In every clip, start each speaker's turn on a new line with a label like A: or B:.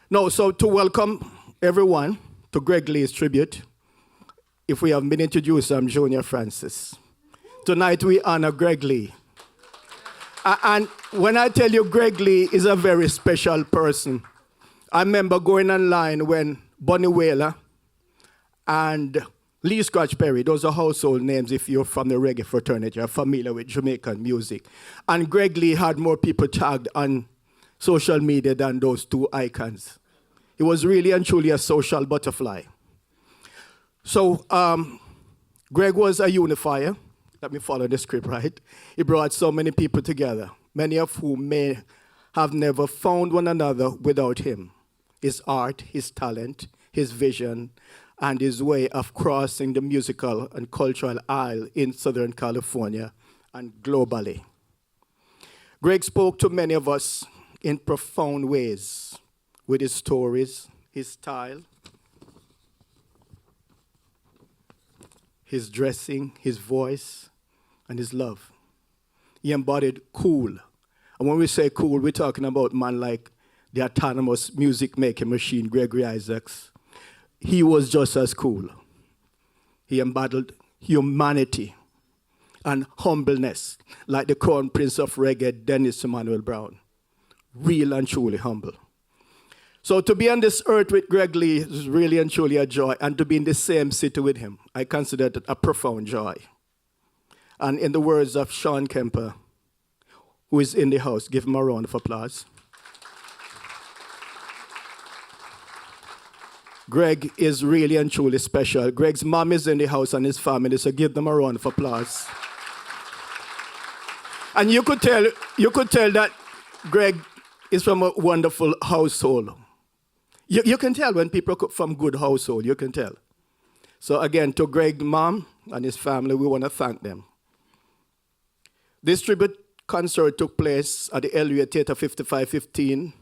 A: No, so to welcome everyone to Greg Lee's tribute, if we have been introduced, I'm Junior Francis. Tonight we honor Greg Lee. And when I tell you Greg Lee is a very special person, I remember going online when Bunny Wailer and Lee Scratch Perry, those are household names if you're from the reggae fraternity, are familiar with Jamaican music. And Greg Lee had more people tagged on social media than those two icons. He was really and truly a social butterfly. So Greg was a unifier. Let me follow the script, right? He brought so many people together, many of whom may have never found one another without him. His art, his talent, his vision, and his way of crossing the musical and cultural aisle in Southern California and globally. Greg spoke to many of us in profound ways with his stories, his style, his dressing, his voice, and his love. He embodied cool. And when we say cool, we're talking about man like the autonomous music-making machine, Gregory Isaacs. He was just as cool. He embodied humanity and humbleness, like the crown prince of reggae, Dennis Emmanuel Brown. Real and truly humble. So to be on this earth with Greg Lee is really and truly a joy, and to be in the same city with him, I consider it a profound joy. And in the words of Sean Kemper, who is in the house, give him a round of applause. Greg is really and truly special. Greg's mom is in the house and his family, so give them a round of applause. And you could tell that Greg is from a wonderful household. You can tell when people come from good household, you can tell. So again, to Greg's mom and his family, we want to thank them. This tribute concert took place at the Elliott Theatre 5515,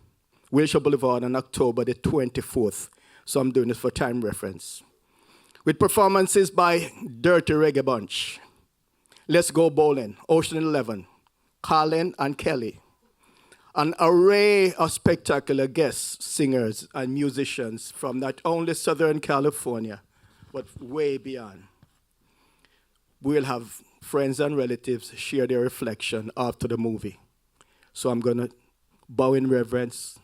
A: Wilshire Boulevard on October the 24th. So I'm doing this for time reference. With performances by Dirty Reggae Bunch, Let's Go Bowling, Ocean 11, Colin and Kelly, an array of spectacular guests, singers, and musicians from not only Southern California, but way beyond. We'll have friends and relatives share their reflection after the movie. So I'm going to bow in reverence,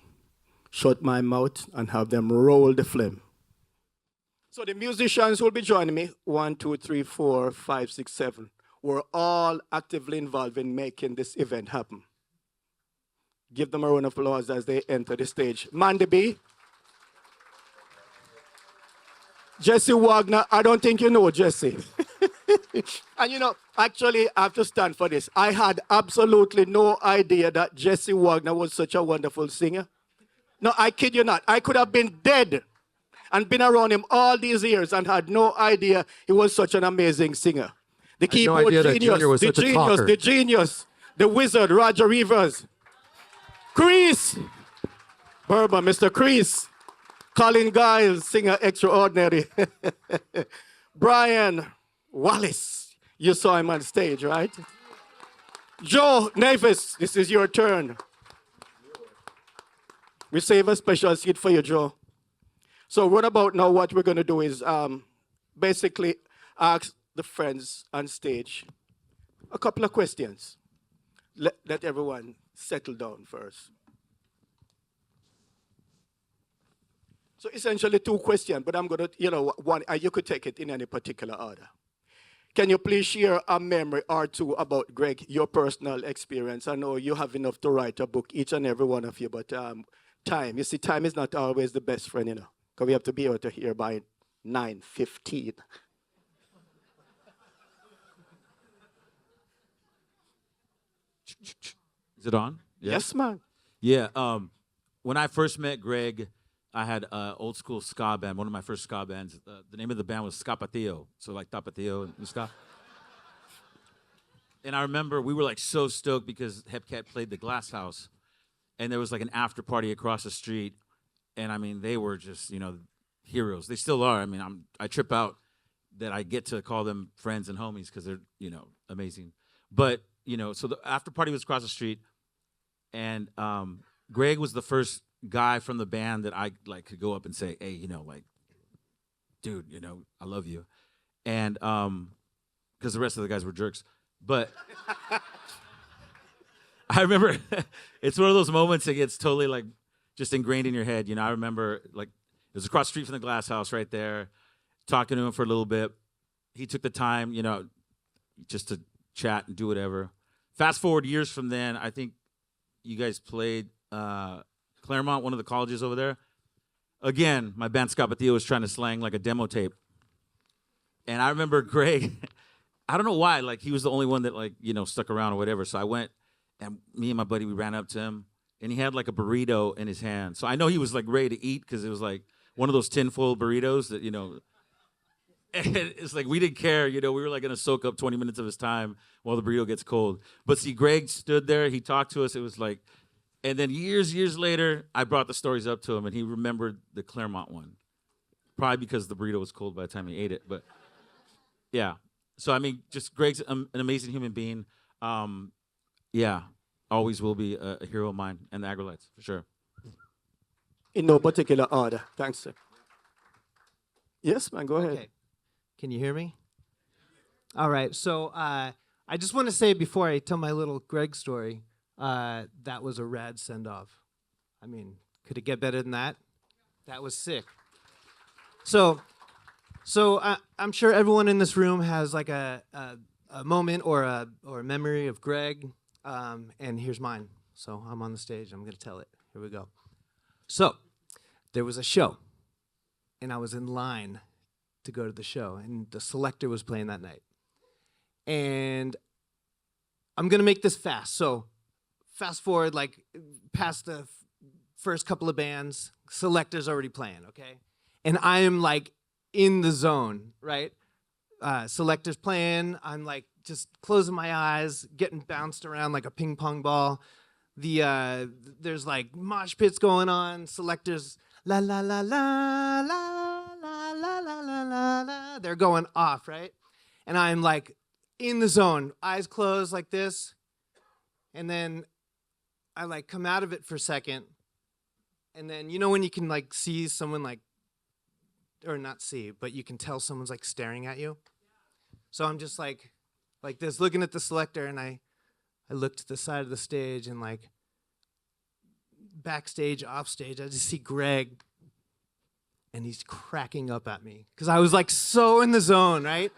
A: shut my mouth, and have them roll the film. So the musicians will be joining me, 1, 2, 3, 4, 5, 6, 7. We're all actively involved in making this event happen. Give them a round of applause as they enter the stage. Mandy B. Jesse Wagner, I don't think you know Jesse. And you know, actually, I have to stand for this. I had absolutely no idea that Jesse Wagner was such a wonderful singer. No, I kid you not. I could have been dead and been around him all these years and had no idea he was such an amazing singer. The keyboard genius, the genius, the wizard, Roger Rivers. Chris, Burma, Mr. Chris, Colin Giles, singer extraordinary. Brian Wallace, you saw him on stage, right? Joe Navis, this is your turn. We save a special seat for you, Joe. So what about now what we're going to do is basically ask the friends on stage a couple of questions. Let everyone settle down first. So essentially 2 questions, but I'm going to, one, you could take it in any particular order. Can you please share a memory or two about Greg, your personal experience? I know you have enough to write a book, each and every one of you, but time. You see, time is not always the best friend, because we have to be able to hear by 9:15.
B: Is it on?
A: Yeah. Yes, man.
B: Yeah. When I first met Greg, I had an old school ska band, one of my first ska bands. The name of the band was Scapateo, so like Tapateo and ska. And I remember we were like so stoked because Hepcat played the Glass House, and there was like an after party across the street, and I mean they were just heroes. They still are. I mean I trip out that I get to call them friends and homies because they're amazing. But so the after party was across the street, and Greg was the first guy from the band that I like could go up and say, hey, like, dude, I love you. And because the rest of the guys were jerks. But I remember it's one of those moments that gets totally like just ingrained in your head. I remember like it was across the street from the Glass House right there, talking to him for a little bit. He took the time, just to chat and do whatever. Fast forward years from then, I think you guys played Claremont, one of the colleges over there. Again, my band Scott Bathia was trying to slang like a demo tape. And I remember Greg, I don't know why, like he was the only one that like, stuck around or whatever. So I went and me and my buddy, we ran up to him and he had like a burrito in his hand. So I know he was like ready to eat because it was like one of those tinfoil burritos that, and it's like we didn't care, we were like going to soak up 20 minutes of his time while the burrito gets cold. But see, Greg stood there, he talked to us, it was like, and then years later, I brought the stories up to him and he remembered the Claremont one. Probably because the burrito was cold by the time he ate it, but yeah. So, I mean, just Greg's an amazing human being. Yeah, always will be a hero of mine and the Agrolites, for sure.
A: In no particular order. Thanks, sir. Yes, man, go ahead.
C: Okay. Can you hear me? All right. So I just want to say before I tell my little Greg story, that was a rad send-off. I mean, could it get better than that? That was sick. So I'm sure everyone in this room has like a moment or a memory of Greg, and here's mine. So I'm on the stage. I'm going to tell it. Here we go. So there was a show, and I was in line to go to the show, and the Selecter was playing that night. And I'm going to make this fast. So fast forward, like, past the first couple of bands, Selecter's already playing, okay? And I am, like, in the zone, right? Selecter's playing. I'm, like, just closing my eyes, getting bounced around like a ping pong ball. There's, like, mosh pits going on. Selecter's la la la la la la la la la la la. They're going off, right? And I'm, like, in the zone, eyes closed like this. And then I like come out of it for a second. And then, when you can like see someone like, or not see, but you can tell someone's like staring at you. So I'm just like this, looking at the Selecter, and I look to the side of the stage, and like backstage, off stage, I just see Greg, and he's cracking up at me because I was like so in the zone, right?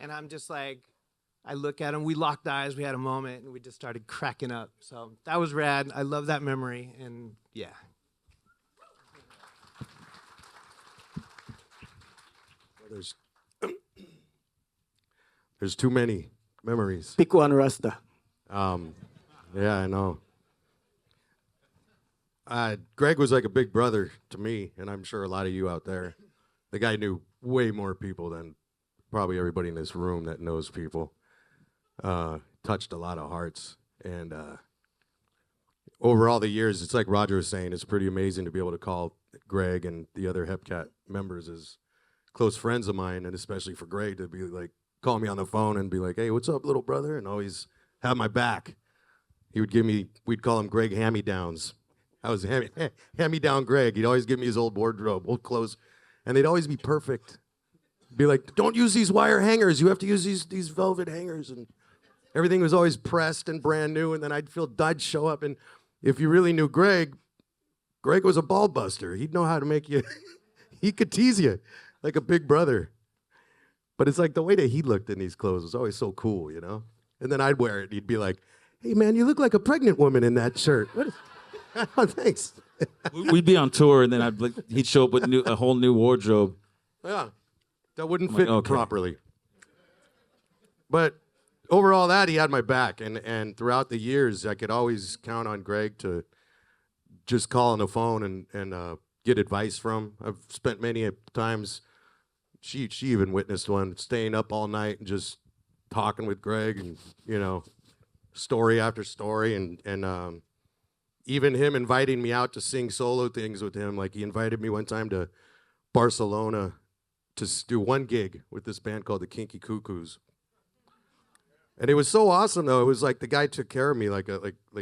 C: And I'm just like, I look at him, we locked eyes, we had a moment, and we just started cracking up. So that was rad. I love that memory, and yeah.
D: There's too many memories.
A: Pick one, Rasta.
D: Yeah, I know. Greg was like a big brother to me, and I'm sure a lot of you out there. The guy knew way more people than probably everybody in this room that knows people. Touched a lot of hearts, and over all the years, it's like Roger was saying, it's pretty amazing to be able to call Greg and the other Hepcat members as close friends of mine, and especially for Greg to be like, call me on the phone and be like, hey, what's up, little brother, and always have my back. He would we'd call him Greg Hand-Me-Downs. I was hand-me-down Greg. He'd always give me his old wardrobe, old clothes, and they'd always be perfect. Be like, don't use these wire hangers. You have to use these velvet hangers. And everything was always pressed and brand new. And then I'd show up. And if you really knew Greg was a ball buster. He'd know how to make you, he could tease you like a big brother. But it's like the way that he looked in these clothes was always so cool, And then I'd wear it. And he'd be like, hey, man, you look like a pregnant woman in that shirt. Oh, thanks.
B: We'd be on tour, and then he'd show up with a whole new wardrobe.
D: Yeah. That wouldn't
B: I'm
D: fit
B: like, okay.
D: properly. But over all that, he had my back. And throughout the years, I could always count on Greg to just call on the phone and get advice from. I've spent many times, she even witnessed one, staying up all night and just talking with Greg and, story after story. And even him inviting me out to sing solo things with him. Like he invited me one time to Barcelona to do one gig with this band called the Kinky Cuckoos. And it was so awesome though. It was like the guy took care of me like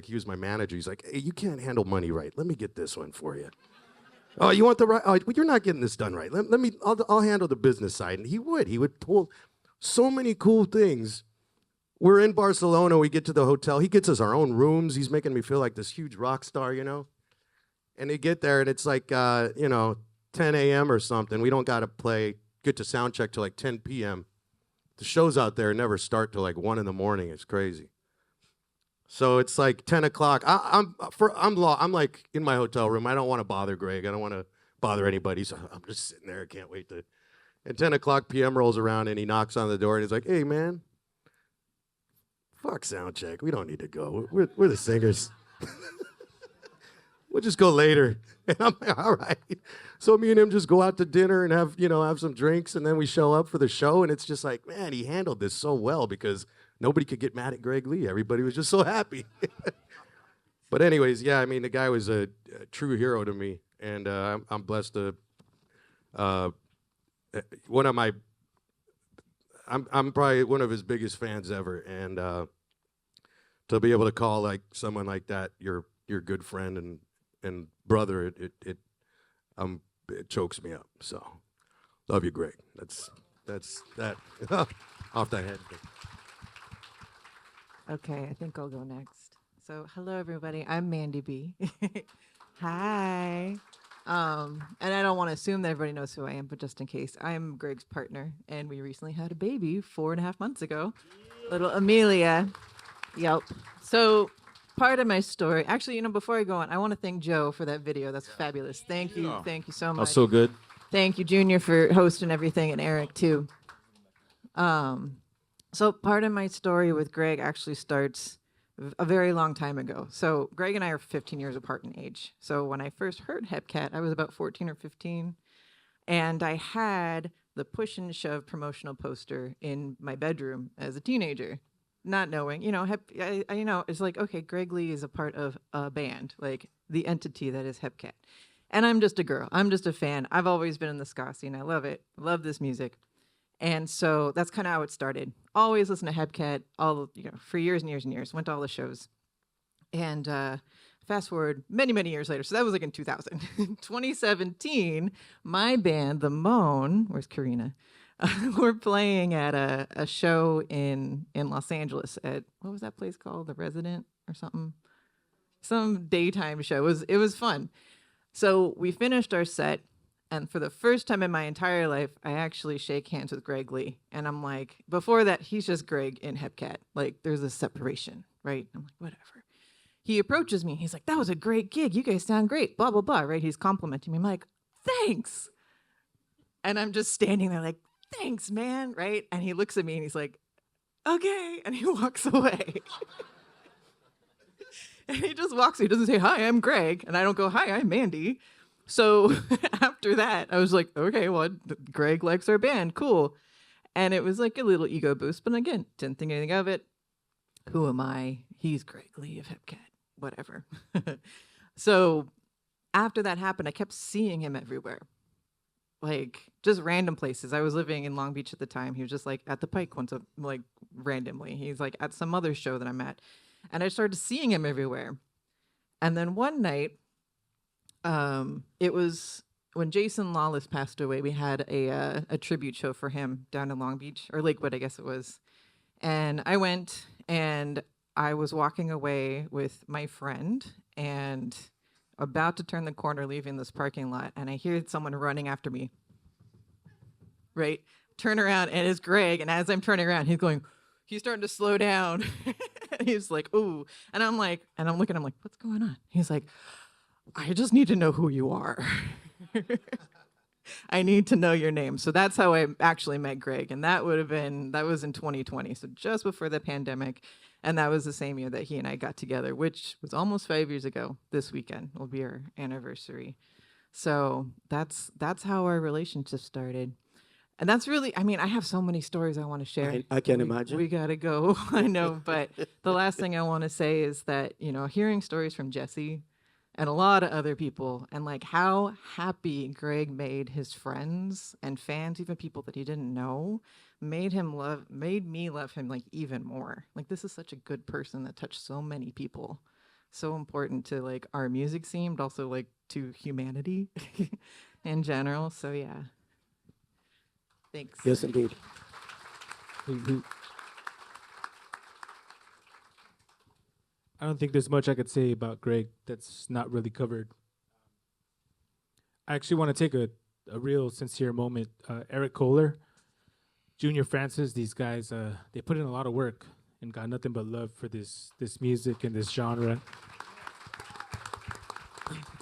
D: he was my manager. He's like, hey, you can't handle money right. Let me get this one for you. Oh, you want the right? Oh, well, you're not getting this done right. Let me. I'll handle the business side. And he would pull so many cool things. We're in Barcelona. We get to the hotel. He gets us our own rooms. He's making me feel like this huge rock star, you know. And they get there, and it's like 10 a.m. or something. We don't gotta get to sound check till like 10 p.m. The shows out there never start till like 1 in the morning. It's crazy. So it's like 10 o'clock. I'm like in my hotel room. I don't want to bother Greg. I don't want to bother anybody. So I'm just sitting there. I can't wait to. And 10 o'clock p.m. rolls around and he knocks on the door and he's like, hey, man, fuck sound check. We don't need to go. We're the singers. We'll just go later. And I'm like, all right. So me and him just go out to dinner and have some drinks. And then we show up for the show. And it's just like, man, he handled this so well because nobody could get mad at Greg Lee. Everybody was just so happy. But anyways, yeah, I mean, the guy was a true hero to me. And I'm blessed to, I'm probably one of his biggest fans ever. And to be able to call like someone like that your good friend and brother, it chokes me up. So love you, Greg. That's that off the head.
E: Okay, I think I'll go next. So, hello everybody. I'm Mandy B. Hi. And I don't want to assume that everybody knows who I am, but just in case, I'm Greg's partner, and we recently had a baby 4.5 months ago, little Amelia. Yep. So, part of my story, actually, before I go on, I want to thank Joe for that video. That's fabulous. Thank you. Thank you so much.
B: That was so good.
E: Thank you, Junior, for hosting everything, and Eric too. So part of my story with Greg actually starts a very long time ago. So Greg and I are 15 years apart in age. So when I first heard Hepcat, I was about 14 or 15. And I had the push and shove promotional poster in my bedroom as a teenager, not knowing, it's like, okay, Greg Lee is a part of a band, like the entity that is Hepcat. And I'm just a girl. I'm just a fan. I've always been in the ska scene. I love it. Love this music. And so that's kind of how it started. Always listen to Hepcat for years and years and years. Went to all the shows. And fast forward many, many years later. So that was like in 2000. 2017, my band, The Moan, where's Karina? We're playing at a show in Los Angeles at, what was that place called? The Resident or something? Some daytime show. It was fun. So we finished our set. And for the first time in my entire life, I actually shake hands with Greg Lee. And I'm like, before that, he's just Greg in Hepcat. Like, there's a separation, right? I'm like, whatever. He approaches me. He's like, that was a great gig. You guys sound great, blah, blah, blah, right? He's complimenting me. I'm like, thanks. And I'm just standing there like, thanks, man, right? And he looks at me and he's like, okay. And he walks away. And he just walks away. He doesn't say, hi, I'm Greg. And I don't go, hi, I'm Mandy. So after that, I was like, okay, well, Greg likes our band. Cool. And it was like a little ego boost. But again, didn't think anything of it. Who am I? He's Greg Lee of Hepcat. Whatever. So after that happened, I kept seeing him everywhere. Like just random places. I was living in Long Beach at the time. He was just like at the Pike once, like randomly. He's like at some other show that I'm at. And I started seeing him everywhere. And then one night, it was when Jason Lawless passed away. We had a tribute show for him down in Long Beach, or Lakewood, I guess it was. And I went, and I was walking away with my friend, and about to turn the corner, leaving this parking lot, and I hear someone running after me. Right? Turn around, and it's Greg. And as I'm turning around, he's starting to slow down. He's like, ooh. And I'm like, and I'm looking, I'm like, what's going on? He's like, I just need to know who you are. I need to know your name. So that's how I actually met Greg. And that was in 2020. So just before the pandemic. And that was the same year that he and I got together, which was almost 5 years ago. This weekend will be our anniversary. So that's how our relationship started. And that's really, I have so many stories I want to share.
A: I can imagine.
E: We got to go. I know. But the last thing I want to say is that, hearing stories from Jesse, and a lot of other people, and like how happy Greg made his friends and fans, even people that he didn't know, made me love him like even more. Like this is such a good person that touched so many people. So important to like our music scene, but also like to humanity in general. So yeah. Thanks.
A: Yes, indeed.
F: I don't think there's much I could say about Greg that's not really covered. I actually want to take a real sincere moment. Eric Kohler, Junior Francis, these guys, they put in a lot of work and got nothing but love for this music and this genre.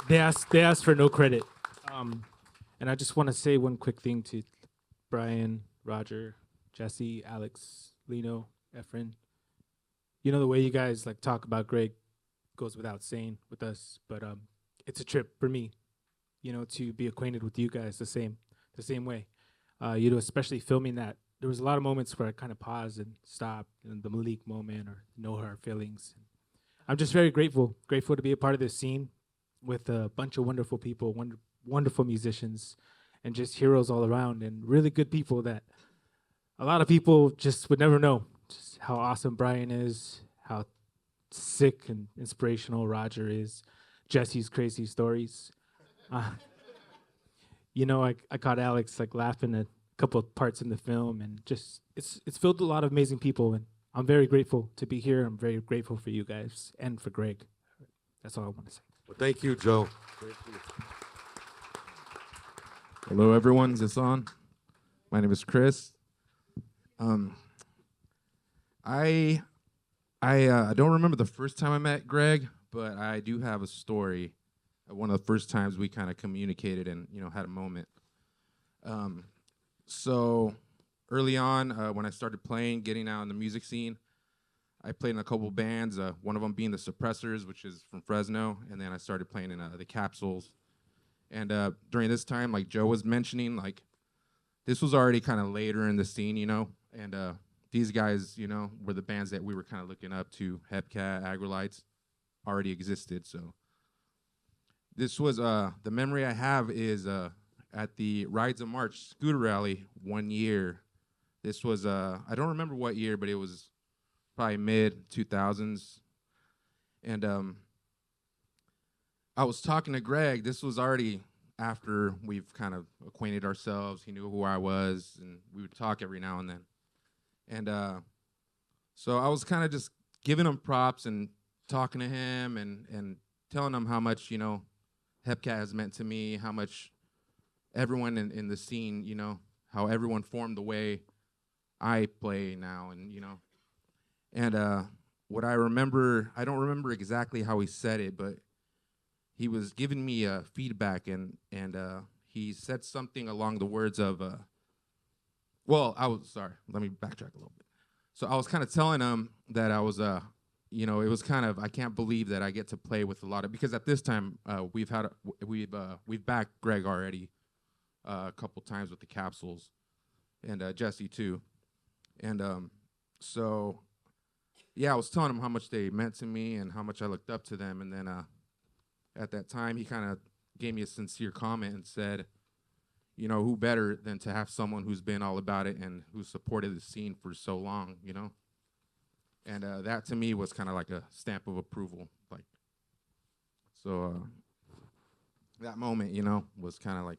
F: They asked for no credit. And I just want to say one quick thing to Brian, Roger, Jesse, Alex, Lino, Efren. You know, the way you guys like talk about Greg goes without saying with us, but it's a trip for me, you know, to be acquainted with you guys the same way. You know, especially filming that. There was a lot of moments where I kind of paused and stopped, and the Malik moment or Know Her Feelings. I'm just very grateful to be a part of this scene with a bunch of wonderful people, wonderful musicians, and just heroes all around, and really good people that a lot of people just would never know just how awesome Brian is, how sick and inspirational Roger is, Jesse's crazy stories. You know, I caught Alex like laughing at a couple of parts in the film, and just it's filled with a lot of amazing people, and I'm very grateful to be here. I'm very grateful for you guys and for Greg. That's all I want to say.
D: Well, thank you, Joe.
G: Hello, everyone. Is this on? My name is Chris. I don't remember the first time I met Greg, but I do have a story of one of the first times we kind of communicated and, you know, had a moment. So early on, when I started playing, getting out in the music scene, I played in a couple bands, one of them being the Suppressors, which is from Fresno, and then I started playing in the Capsules. And during this time, like Joe was mentioning, like this was already kind of later in the scene, you know, and these guys, you know, were the bands that we were kind of looking up to. Hepcat, Agrolites already existed. So this was, the memory I have is at the Rides of March scooter rally one year. This was, I don't remember what year, but it was probably mid-2000s. And I was talking to Greg. This was already after we've kind of acquainted ourselves. He knew who I was, and we would talk every now and then. And so I was kind of just giving him props and talking to him and telling him how much, you know, Hepcat has meant to me, how much everyone in the scene, you know, how everyone formed the way I play now, and, you know. And what I remember, I don't remember exactly how he said it, but he was giving me feedback, and he said something along the words of, well, let me backtrack a little bit. So I was kind of telling him that I was, you know, it was kind of, I can't believe that I get to play with a lot of, because at this time we've backed Greg already a couple times with the Capsules, and Jesse too, and so yeah, I was telling him how much they meant to me and how much I looked up to them, and then at that time he kind of gave me a sincere comment and said, you know, who better than to have someone who's been all about it and who's supported the scene for so long, you know? And that to me was kind of like a stamp of approval. Like, so that moment, you know, was kind of like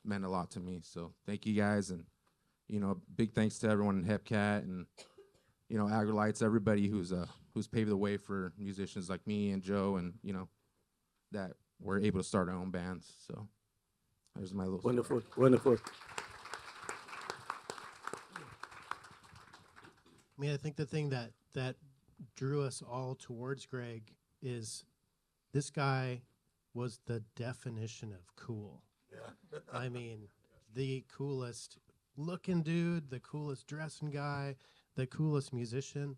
G: meant a lot to me. So thank you guys, and, you know, big thanks to everyone in Hepcat and, you know, Agrolites, everybody who's paved the way for musicians like me and Joe, and, you know, that we're able to start our own bands. So there's my little
A: Wonderful,
G: story.
A: wonderful.
H: I mean, I think the thing that drew us all towards Greg is this guy was the definition of cool. Yeah. I mean, the coolest looking dude, the coolest dressing guy, the coolest musician.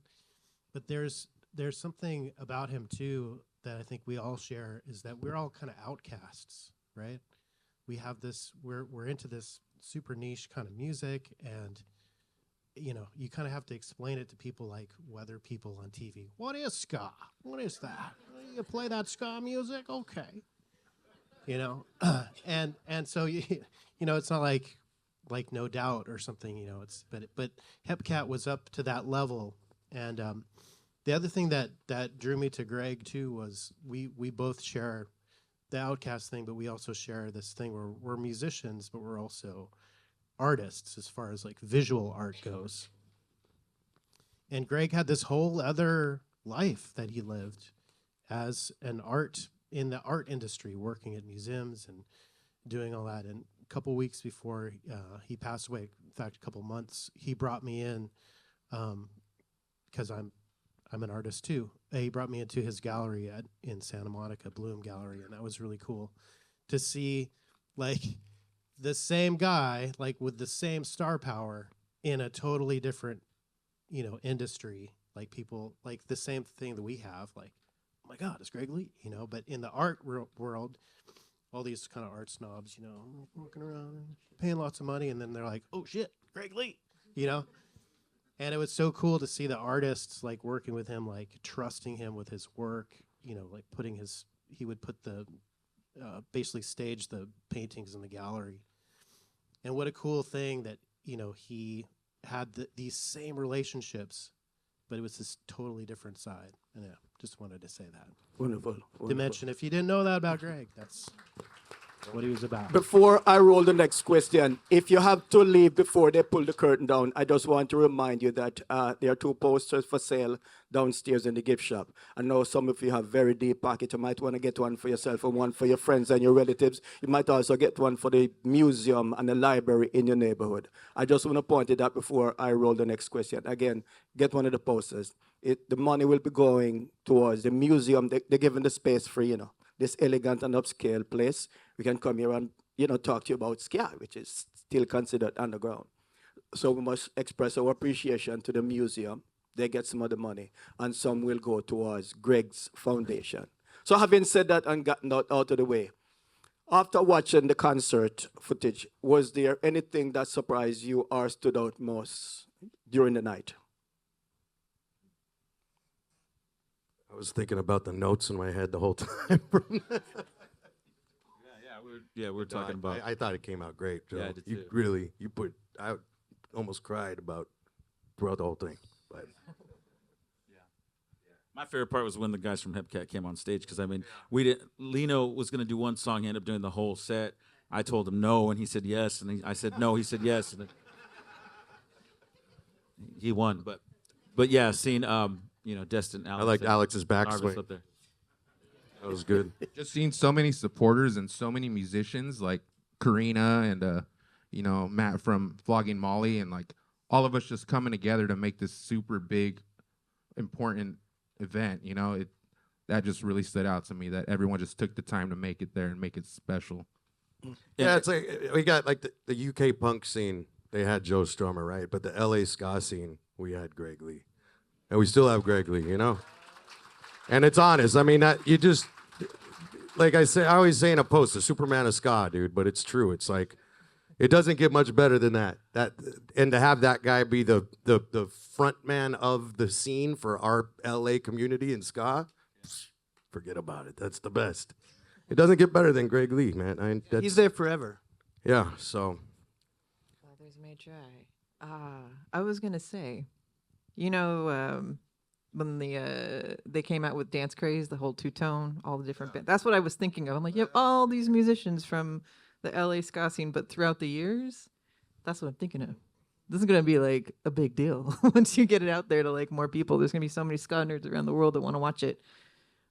H: But there's something about him too that I think we all share, is that we're all kind of outcasts, right? We have this, we're into this super niche kind of music, and you know, you kind of have to explain it to people like weather people on TV. What is ska? What is that? you play that ska music? Okay. You know, and so it's not like No Doubt or something, but Hepcat was up to that level. And the other thing that drew me to Greg too was we both share the Outcast thing, but we also share this thing where we're musicians, but we're also artists as far as like visual art goes. And Greg had this whole other life that he lived as in the art industry, working at museums and doing all that. And a couple weeks before he passed away, in fact, a couple months, he brought me in because I'm an artist too. He brought me into his gallery in Santa Monica, Bloom Gallery, and that was really cool to see, like, the same guy, like, with the same star power in a totally different, industry. Like, people, like, the same thing that we have, like, oh my God, it's Greg Lee, But in the art world, all these kind of art snobs, walking around, paying lots of money, and then they're like, oh shit, Greg Lee, And it was so cool to see the artists like working with him, like trusting him with his work, like he would put basically stage the paintings in the gallery. And what a cool thing that, he had these same relationships, but it was this totally different side. And yeah, just wanted to say that.
A: Wonderful.
H: To mention, if you didn't know that about Greg, that's what he was about.
A: Before I roll the next question, if you have to leave before they pull the curtain down, I just want to remind you that there are 2 posters for sale downstairs in the gift shop. I know some of you have very deep pockets. You might want to get one for yourself and one for your friends and your relatives. You might also get one for the museum and the library in your neighborhood. I just want to point it out before I roll the next question. Again, get one of the posters. The money will be going towards the museum. They're giving the space free, this elegant and upscale place. We can come here and, talk to you about ska, which is still considered underground. So we must express our appreciation to the museum. They get some of the money, and some will go towards Greg's foundation. So having said that and gotten that out of the way, after watching the concert footage, was there anything that surprised you or stood out most during the night?
D: I was thinking about the notes in my head the whole time.
B: We're talking about.
D: I thought it came out great, Joe.
B: Yeah, I did too.
D: I almost cried throughout the whole thing. But
B: My favorite part was when the guys from Hepcat came on stage, because Lino was going to do one song, he ended up doing the whole set. I told him no, and he said yes, and I said no, he said yes, and he won. But yeah, seeing Destin, Alex.
D: I liked Alex's
B: Jarvis
D: backswing.
B: up there.
D: That was good.
G: Just seeing so many supporters and so many musicians like Karina and Matt from Flogging Molly, and like all of us just coming together to make this super big, important event. That just really stood out to me, that everyone just took the time to make it there and make it special.
D: Yeah, it's like we got like the UK punk scene. They had Joe Strummer, right? But the LA ska scene, we had Greg Lee, and we still have Greg Lee. And it's honest. I mean, you just, like I always say in a post, the Superman of ska, dude. But it's true. It's like, it doesn't get much better than that. And to have that guy be the front man of the scene for our LA community in ska, forget about it. That's the best. It doesn't get better than Greg Lee, man.
C: He's there forever.
D: Yeah. So.
E: Fathers may try. I was gonna say, when they came out with Dance Craze, the whole two-tone, all the different bands. That's what I was thinking of. I'm like, you have all these musicians from the LA ska scene, but throughout the years, that's what I'm thinking of. This is gonna be like a big deal once you get it out there to like more people. There's gonna be so many ska nerds around the world that want to watch it.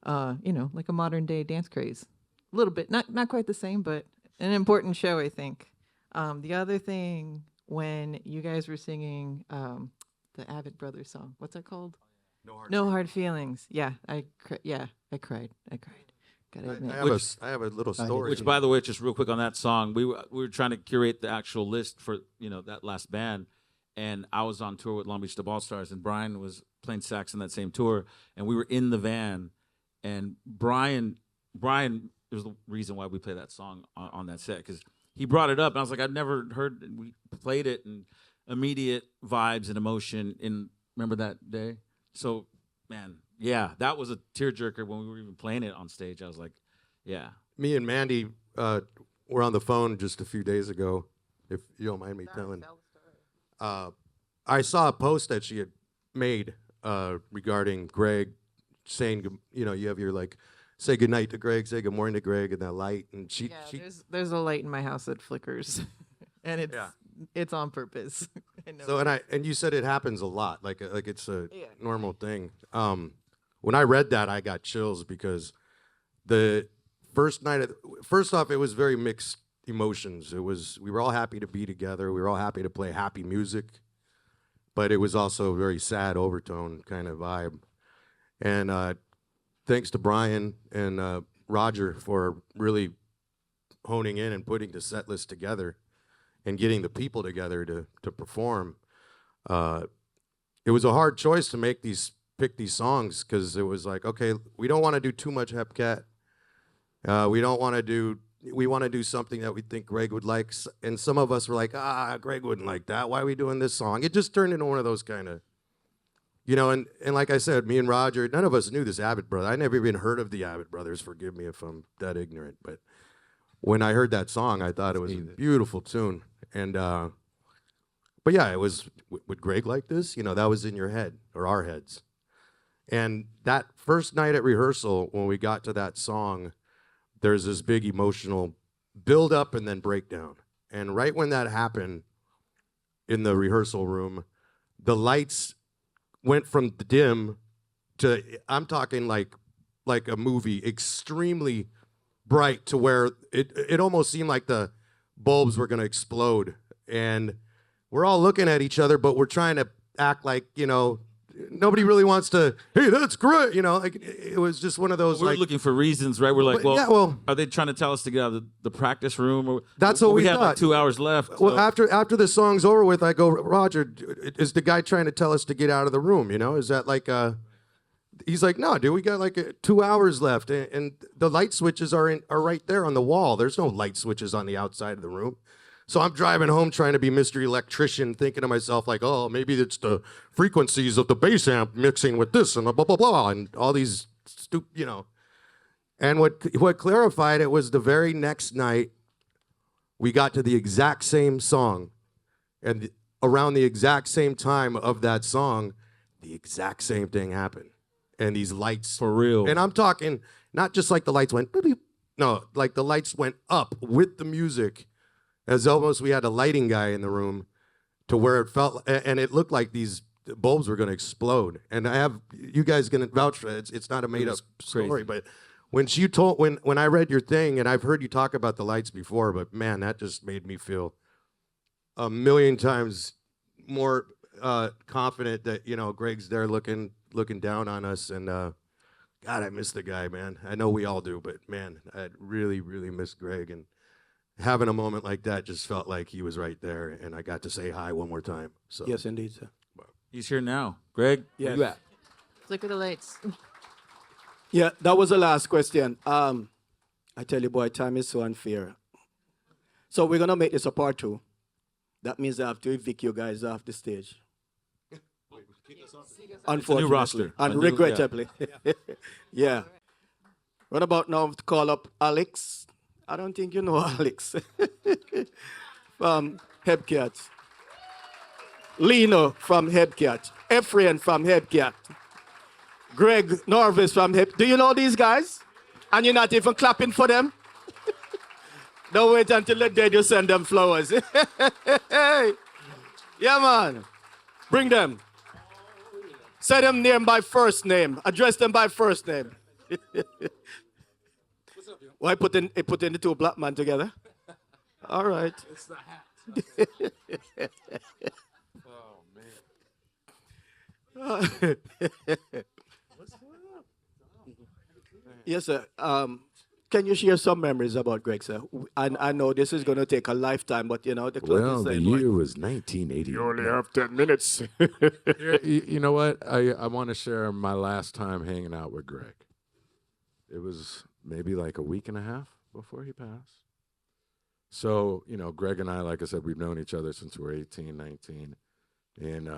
E: Like a modern day Dance Craze. A little bit, not quite the same, but an important show, I think. The other thing, when you guys were singing the Avid Brothers song, what's that called? No hard feelings. Yeah, I cried. Gotta admit.
D: I have a little story.
B: Which, by the way, just real quick on that song, we were trying to curate the actual list for that last band, and I was on tour with Long Beach Dub All Stars, and Brian was playing sax in that same tour, and we were in the van, and Brian was the reason why we played that song on that set, because he brought it up, and I was like, I've never heard. And we played it, and immediate vibes and emotion. Remember that day? So, man, Yeah, that was a tearjerker when we were even playing it on stage. I was like, yeah.
D: Me and Mandy were on the phone just a few days ago, if you don't mind me telling. I saw a post that she had made regarding Greg, saying, you know, you have your like, say goodnight to Greg, say good morning to Greg, and that light, and she.
E: There's a light in my house that flickers, and it's on purpose.
D: So and you said it happens a lot, like it's a normal thing. When I read that, I got chills because the first off, it was very mixed emotions. We were all happy to be together. We were all happy to play happy music, but it was also a very sad overtone kind of vibe. And thanks to Brian and Roger for really honing in and putting the set list together and getting the people together to perform. It was a hard choice to pick these songs, because it was like, okay, we don't want to do too much Hepcat. We want to do something that we think Greg would like. And some of us were like, Greg wouldn't like that. Why are we doing this song? It just turned into one of those kind of, you know, and like I said, me and Roger, none of us knew this Abbott brother. I never even heard of the Abbott brothers. Forgive me if I'm that ignorant. But when I heard that song, I thought it was a beautiful tune. And, but yeah, it was, would Greg like this? You know, that was in your head, or our heads. And that first night at rehearsal, when we got to that song, there's this big emotional build up and then breakdown. And right when that happened in the rehearsal room, the lights went from dim to, I'm talking like a movie, extremely bright, to where it almost seemed like the bulbs were going to explode. And we're all looking at each other, but we're trying to act like, you know, nobody really wants to, hey, that's great. You know, like it was just one of those.
B: We're
D: like,
B: looking for reasons, right? We're like,
D: But, yeah, well-
B: are they trying to tell us to get out of the practice room? Or,
D: That's what we
B: have like
D: thought.
B: 2 hours left.
D: Well,
B: so-
D: after the song's over with, I go, Roger, is the guy trying to tell us to get out of the room? You know, is that like he's like, no, dude, we got like 2 hours left, and the light switches are right there on the wall. There's no light switches on the outside of the room. So I'm driving home trying to be Mr. Electrician, thinking to myself like, oh, maybe it's the frequencies of the bass amp mixing with this and blah blah blah and all these you know. And what clarified it was the very next night we got to the exact same song, and around the exact same time of that song, the exact same thing happened, and these lights
B: For real.
D: And I'm talking not just like the lights went boop, boop. No, like the lights went up with the music. As almost we had a lighting guy in the room, to where it felt, and it looked like these bulbs were going to explode. And you guys can vouch for it. It's not a made up story, but when I read your thing, and I've heard you talk about the lights before, but man, that just made me feel a million times more confident that, you know, Greg's there looking down on us. And God, I miss the guy, man. I know we all do, but man, I really, really miss Greg. And having a moment like that just felt like he was right there, and I got to say hi one more time. So
A: Yes, indeed, sir.
B: He's here now. Greg,
A: Yes.
B: where you at?
E: Flicker the lights.
A: Yeah, that was the last question. I tell you, boy, time is so unfair. So we're gonna make this a part 2. That means I have to evict you guys off the stage. Unfortunately,
B: roster.
A: and
B: A new-
A: regrettably. Yeah. What about now to call up Alex? I don't think you know Alex from Hepcat. Lino from Hepcat. Ephraim from Hepcat. Greg Norvis from Hep. Do you know these guys? And you're not even clapping for them? Don't wait until they're dead, you send them flowers. Yeah, man. Bring them. Say them name by first name. Address them by first name. Why put in the two black men together? All right. It's the hat. Oh man. Yes, sir. Can you share some memories about Greg, sir? I know this is going to take a lifetime, but you know the clock
I: Well,
A: is
I: the
A: saying,
I: year was 1980.
J: You only have 10 minutes.
I: You know what? I want to share my last time hanging out with Greg. It was maybe like a week and a half before he passed. So, you know, Greg and I, like I said, we've known each other since we were 18, 19. And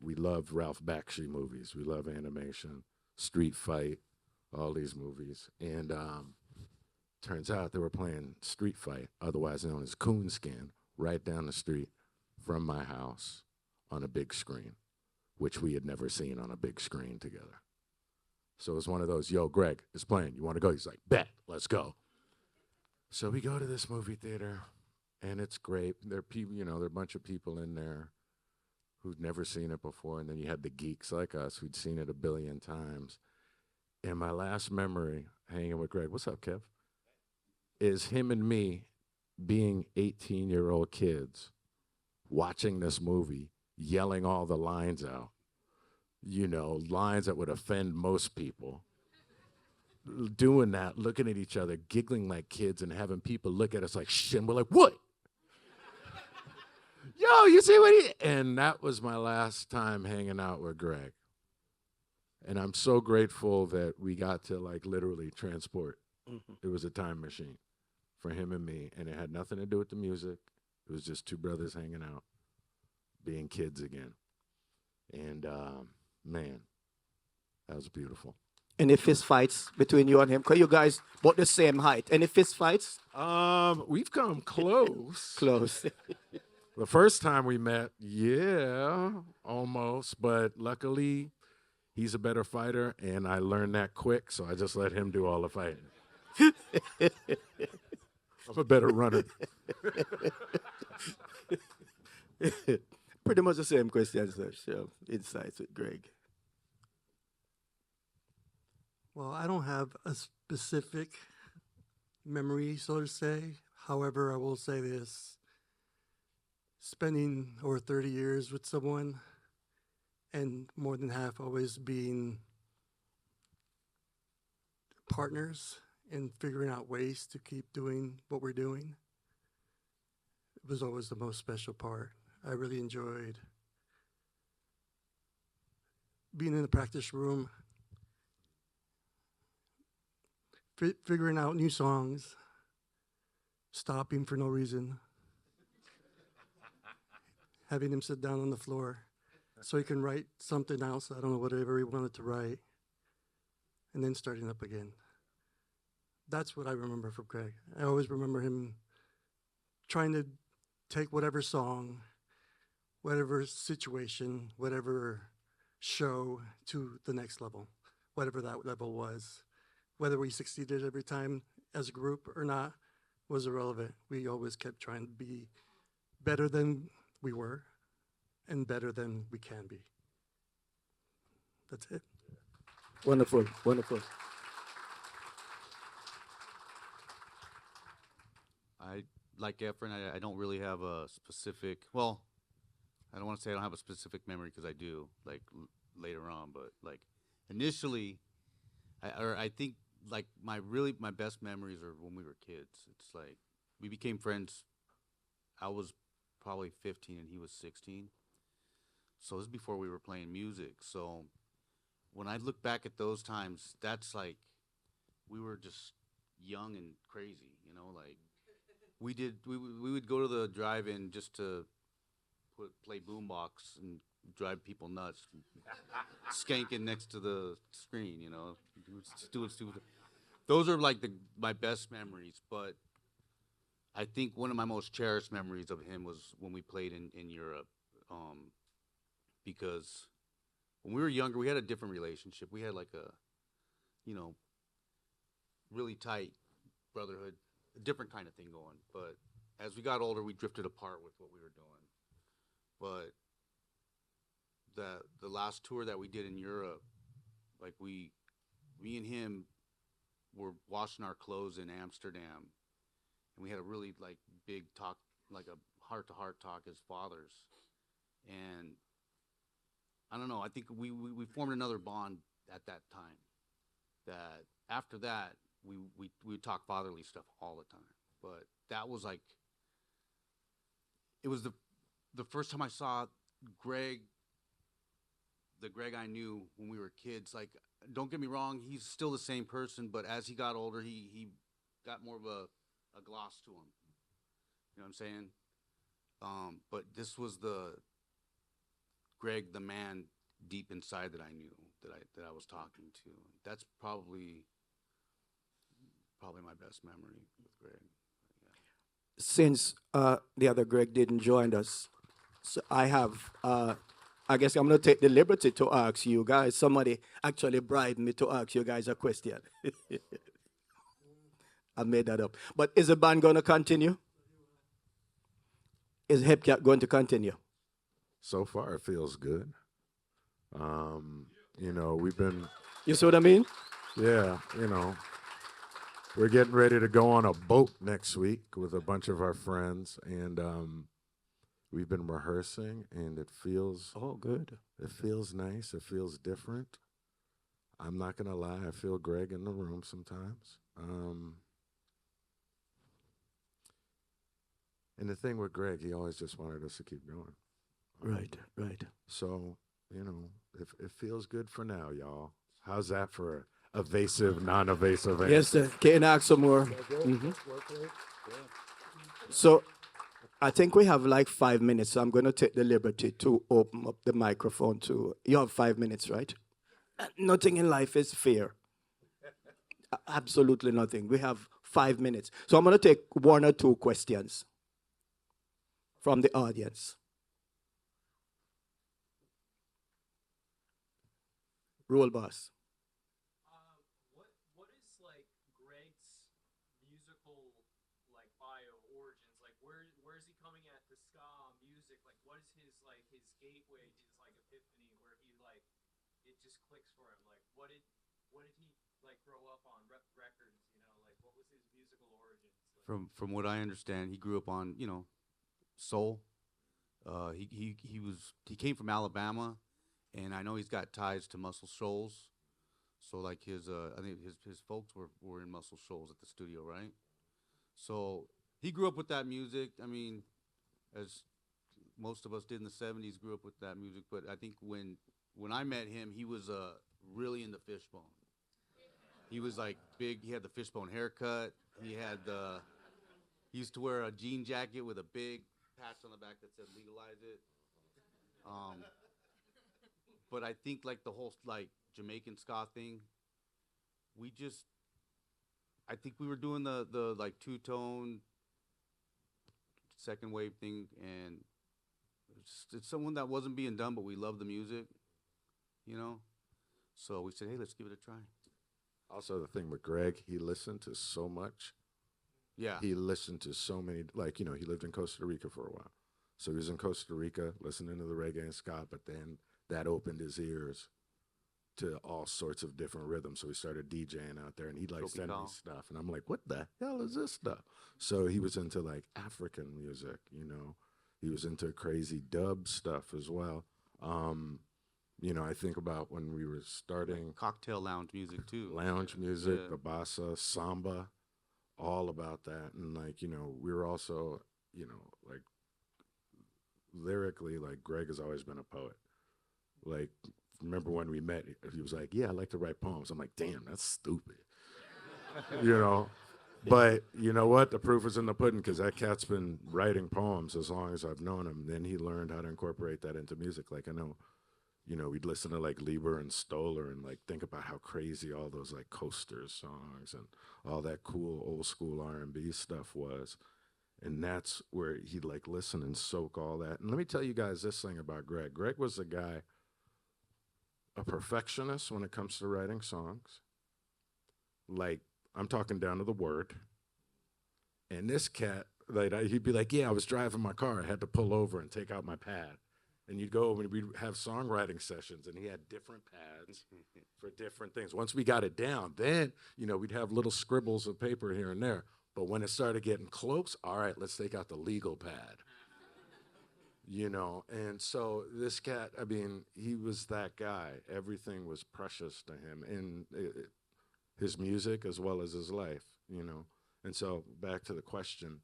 I: we loved Ralph Bakshi movies. We love animation. Street Fight, all these movies. And turns out they were playing Street Fight, otherwise known as Coonskin, right down the street from my house on a big screen, which we had never seen on a big screen together. So it was one of those, yo, Greg, it's playing. You want to go? He's like, bet, let's go. So we go to this movie theater, and it's great. There are people, there are a bunch of people in there who'd never seen it before, and then you had the geeks like us who'd seen it a billion times. And my last memory, hanging with Greg, what's up, Kev, is him and me being 18-year-old kids watching this movie, yelling all the lines out, lines that would offend most people. Doing that, looking at each other, giggling like kids, and having people look at us like shit, and we're like, what? Yo, you see what he... And that was my last time hanging out with Greg. And I'm so grateful that we got to literally transport. It was a time machine for him and me, and it had nothing to do with the music. It was just two brothers hanging out, being kids again. And man, that was beautiful.
A: Any fist fights between you and him? Because you guys both the same height. Any fist fights?
I: We've come close.
A: Close.
I: The first time we met, yeah, almost. But luckily, he's a better fighter, and I learned that quick, so I just let him do all the fighting. I'm a better runner.
A: Pretty much the same question, sir. So, insights with Greg.
J: Well, I don't have a specific memory, so to say. However, I will say this. Spending over 30 years with someone, and more than half always being partners and figuring out ways to keep doing what we're doing, it was always the most special part. I really enjoyed being in the practice room, figuring out new songs, stopping for no reason, having him sit down on the floor so he can write something else, I don't know, whatever he wanted to write, and then starting up again. That's what I remember from Greg. I always remember him trying to take whatever song, whatever situation, whatever show to the next level, whatever that level was. Whether we succeeded every time as a group or not was irrelevant. We always kept trying to be better than we were and better than we can be. That's it.
A: Wonderful, wonderful.
K: I like Efren. I don't really have a specific. Well, I don't want to say I don't have a specific memory because I do. Later on, but initially, I think my best memories are when we were kids. It's we became friends. I was probably 15 and he was 16. So this is before we were playing music. So when I look back at those times, that's we were just young and crazy, we would go to the drive-in just to play boombox and drive people nuts, skanking next to the screen, doing stupid. Those are my best memories. But I think one of my most cherished memories of him was when we played in Europe, because when we were younger, we had a different relationship. We had really tight brotherhood, a different kind of thing going. But as we got older, we drifted apart with what we were doing. But the last tour that we did in Europe, me and him were washing our clothes in Amsterdam, and we had a really big talk, a heart-to-heart talk as fathers. And I don't know, I think we formed another bond at that time. That after that, we would talk fatherly stuff all the time. But that was it was the first time I saw Greg, the Greg I knew when we were kids. Don't get me wrong, he's still the same person, but as he got older, he got more of a gloss to him. You know what I'm saying? But this was the Greg, the man deep inside that I knew. that I was talking to. That's probably my best memory with Greg.
A: Since the other Greg didn't join us, so I have, I guess I'm going to take the liberty to ask you guys. Somebody actually bribed me to ask you guys a question. I made that up. But is the band going to continue? Is Hepcat going to continue?
I: So far, it feels good. You know, we've been,
A: You see what I mean?
I: yeah, you know, we're getting ready to go on a boat next week with a bunch of our friends, and we've been rehearsing, and it feels
A: Oh, good.
I: it feels nice. It feels different. I'm not gonna lie, I feel Greg in the room sometimes. And the thing with Greg, he always just wanted us to keep going.
A: Right, right.
I: So, you know, it feels good for now, y'all. How's that for a evasive, non-evasive answer?
A: Yes, sir. Can I ask some more? Mhm. So I think we have like 5 minutes. So I'm going to take the liberty to open up the microphone to. You have 5 minutes, right? Nothing in life is fair. Absolutely nothing. We have 5 minutes. So I'm going to take 1 or 2 questions from the audience. Roll boss.
L: What is like Greg's musical like bio origins? Like where is he coming at the ska music? Like what is his gateway, his like epiphany where he like it just clicks for him? Like what did he like grow up on records? You know, like what was his musical origins? Like,
K: From what I understand, he grew up on soul. He came from Alabama, and I know he's got ties to Muscle Shoals. So like I think his folks were in Muscle Shoals at the studio, right? So he grew up with that music. I mean, as most of us did in the '70s, grew up with that music. But I think when I met him, he was really into Fishbone. He was like big. He had the Fishbone haircut. He used to wear a jean jacket with a big patch on the back that said "Legalize It." But I think like the whole like Jamaican ska thing, I think we were doing the like two-tone second wave thing, and it's someone that wasn't being done, but we loved the music, you know. So we said, hey, let's give it a try.
I: Also, the thing with Greg, he listened to so much.
K: Yeah.
I: He listened to so many, like, you know, he lived in Costa Rica for a while. So he was in Costa Rica listening to the reggae and ska, but then that opened his ears to all sorts of different rhythms. So he started DJing out there, and he'd like send me stuff. And I'm like, what the hell is this stuff? So he was into like African music, you know. He was into crazy dub stuff as well. You know, I think about when we were starting.
K: Like cocktail lounge music too.
I: Lounge music,
K: Yeah.
I: the bossa, samba, all about that. And like, you know, we were also, you know, like lyrically, like Greg has always been a poet. Like, remember when we met, he was like, yeah, I like to write poems. I'm like, damn, that's stupid. You know? But you know what? The proof is in the pudding, because that cat's been writing poems as long as I've known him. Then he learned how to incorporate that into music. Like, I know, you know, we'd listen to like Lieber and Stoller and like think about how crazy all those like Coasters songs and all that cool old school R&B stuff was. And that's where he'd like listen and soak all that. And let me tell you guys this thing about Greg. Greg was a guy, a perfectionist when it comes to writing songs. Like, I'm talking down to the word. And this cat, like, he'd be like, yeah, I was driving my car. I had to pull over and take out my pad. And you'd go and we'd have songwriting sessions, and he had different pads for different things. Once we got it down, then, you know, we'd have little scribbles of paper here and there. But when it started getting close, all right, let's take out the legal pad. You know, and so this cat, I mean, he was that guy. Everything was precious to him in his music as well as his life, you know. And so back to the question,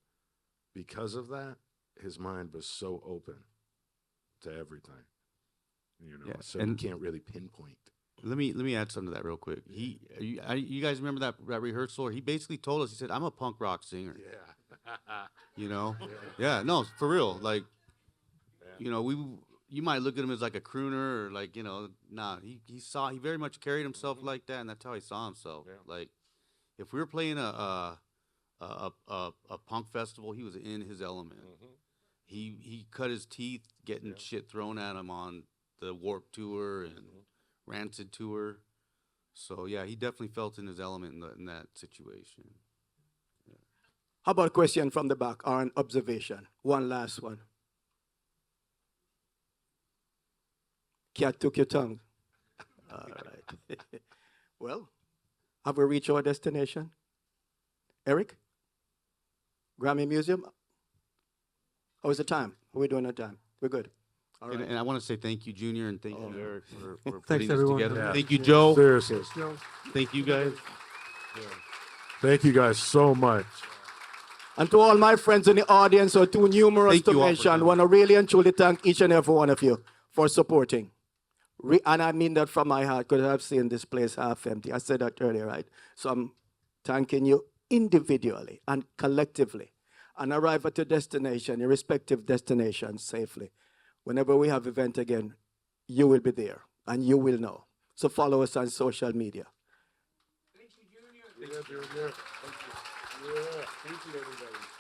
I: because of that, his mind was so open to everything, you know, so you can't really pinpoint.
K: Let me add something to that real quick. You guys remember that rehearsal? He basically told us, he said, I'm a punk rock singer.
I: Yeah.
K: You know? Yeah, no, for real. Like, you know, you might look at him as like a crooner or like, nah, he very much carried himself like that, and that's how he saw himself.
I: Yeah.
K: Like, if we were playing a punk festival, he was in his element. He cut his teeth getting shit thrown at him on the Warped Tour and Rancid Tour. So yeah, he definitely felt in his element in that situation.
A: How about a question from the back or an observation? One last one. Cat took your tongue. All right. Well, have we reached our destination? Eric? Grammy Museum? How is the time? How are we doing on time? We're good. All right.
K: And I want to say thank you, Junior, and thank you, Eric, for
J: Thanks,
K: putting this
J: everyone.
K: together.
I: Yeah.
K: Thank you, Joe.
I: Seriously.
K: Thank you, guys.
I: Thank you guys so much.
A: And to all my friends in the audience, who are too numerous
K: Thank
A: to
K: you all for
A: mention,
K: coming.
A: want to really and truly thank each and every one of you for supporting. And I mean that from my heart, because I've seen this place half empty. I said that earlier, right? So I'm thanking you individually and collectively, and arrive at your destination, your respective destinations safely. Whenever we have event again, you will be there, and you will know. So follow us on social media.
I: Thank you, Junior. Thank you, everybody.